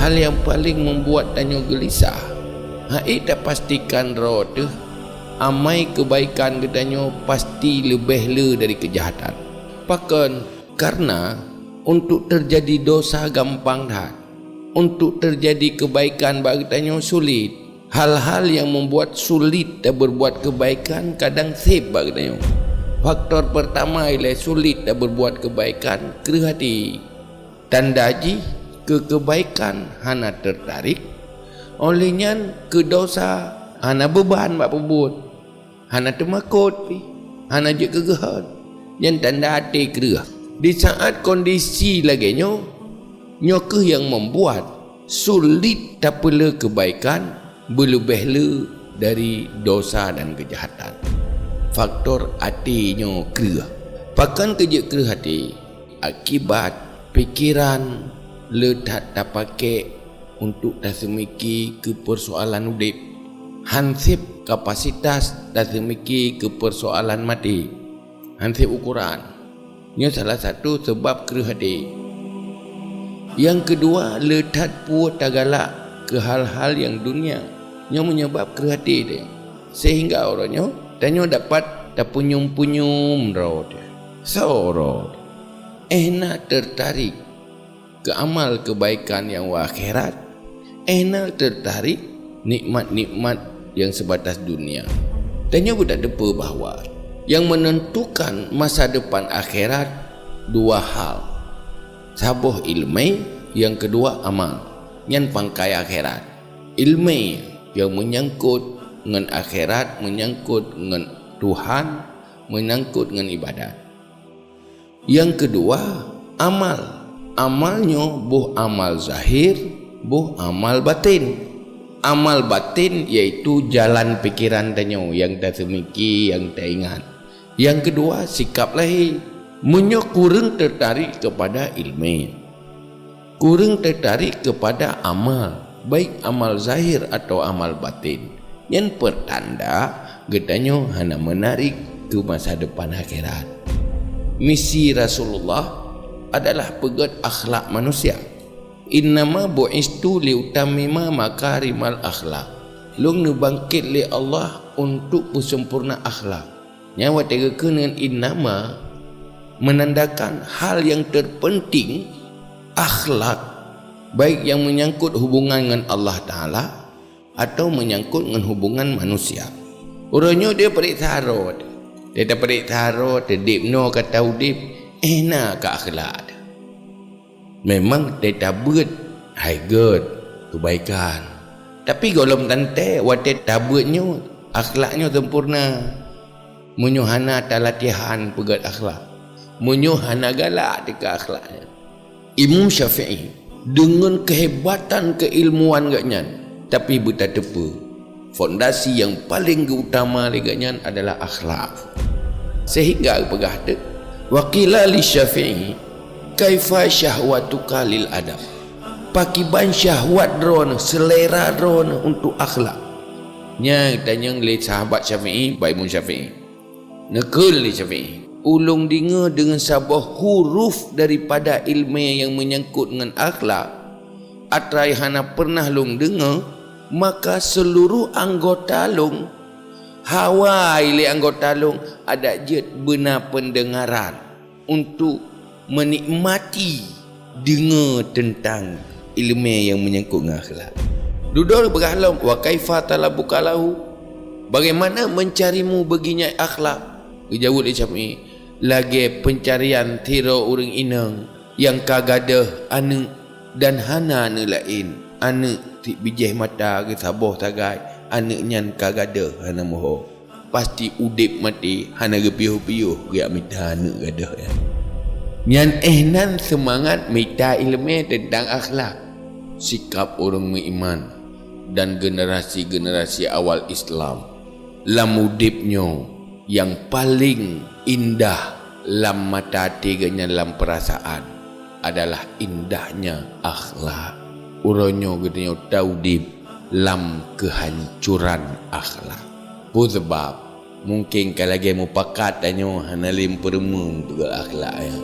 hal yang paling membuat danyo gelisah. Hai dah pastikan roh tu amai kebaikan gedanyo pasti lebih le dari kejahatan. Pakan karena untuk terjadi dosa gampang dah, untuk terjadi kebaikan bagi danyo sulit. Hal-hal yang membuat sulit dah berbuat kebaikan kadang sib bagi danyo. Faktor pertama ialah sulit dah berbuat kebaikan kerana hati. Tanda ji ke kebaikan hana tertarik, olehnya ke dosa hana beban bak pebut, hana temakut pi, hana je kegehan. Yang tanda hati kerah. Di saat kondisi lagi nyo ke yang membuat sulit tak perlu kebaikan berlebih le dari dosa dan kejahatan. Faktor hati nyo kerah. Pakan kerja kerah hati akibat pikiran le tak pakai untuk dah semiki ke persoalan udip, hansip kapasitas dah semiki ke persoalan mati, hansip ukuran. Ini salah satu sebab kerah hati. Yang kedua, letak puas tak galak ke hal-hal yang dunia yang menyebab kerah hati dia, sehingga orangnya danyo dapat tak punyum-punyum roh dia. Seorang nak tertarik ke amal kebaikan yang akhirat, nak tertarik nikmat-nikmat yang sebatas dunia. Danyo budak depa bahawa yang menentukan masa depan akhirat dua hal. Sabuh ilmu, yang kedua amal. Yang pangkai akhirat. Ilmu yang menyangkut dengan akhirat, menyangkut dengan Tuhan, menyangkut dengan ibadat. Yang kedua amal. Amalnya buh amal zahir, buh amal batin. Amal batin iaitu jalan pikiran danyo yang dah semiki, yang dah ingat. Yang kedua sikap lahir, menyo kurang tertarik kepada ilmu, kurang tertarik kepada amal, baik amal zahir atau amal batin. Yang pertanda gedanyo hana menarik ke masa depan akhirat. Misi Rasulullah adalah pegat akhlak manusia. Innama bu'istu liutamima makarimal akhlak. Long nu bangkit li Allah untuk bersempurna akhlak. Nyawa tega dengan innama menandakan hal yang terpenting akhlak, baik yang menyangkut hubungan dengan Allah Ta'ala atau menyangkut dengan hubungan manusia. Orangnya dia periksa harut, dia dah periksa harut, dia dipno kata udip enak ke akhlak. Memang dia tak buat high good kebaikan, tapi golom tante wadah tak buatnya akhlaknya sempurna. Menyuhana tak latihan pegat akhlak, menyuhana galak dekat akhlaknya. Imam Syafi'i dengan kehebatan keilmuan gaknya, tapi buta tepa fondasi yang paling utama leganya adalah akhlak. Sehingga pegah tu waqila li Syafi'i kaifa syahwatuka lil adab. Pakiban syahwat drone, selera drone untuk akhlak. Nya tanya le sahabat Syafi'i, Imam Syafi'i. Nekul li Syafi'i. Ulung dengar dengan sebuah huruf daripada ilmu yang menyangkut dengan akhlak. Atrai hana pernah lung dengar, maka seluruh anggota lung hawa ile anggota lung ada jet benar pendengaran untuk menikmati dengar tentang ilmu yang menyangkut dengan akhlak. Duduk berhalam wa kaifa talabukalahu, bagaimana mencarimu baginya akhlak. Jawab dia Syafi'i, lagi pencarian tiro orang inang yang kagadah anu dan hana anu lain, anu tik bijih mata ke saboh tagai, anu nyan kagadah hana moho. Pasti udip mati hana gepiuh-piuh riak mita anu gadah ya. Nyan nan semangat mita ilmu tentang akhlak, sikap orang beriman dan generasi-generasi awal Islam. Lam udipnya yang paling indah lam mata tiganya dalam perasaan adalah indahnya akhlak. Uronyo gedenya taudib lam kehancuran akhlak. Sebab mungkin kalau lagi mau pakat danyo hanalim peremu juga akhlak ya.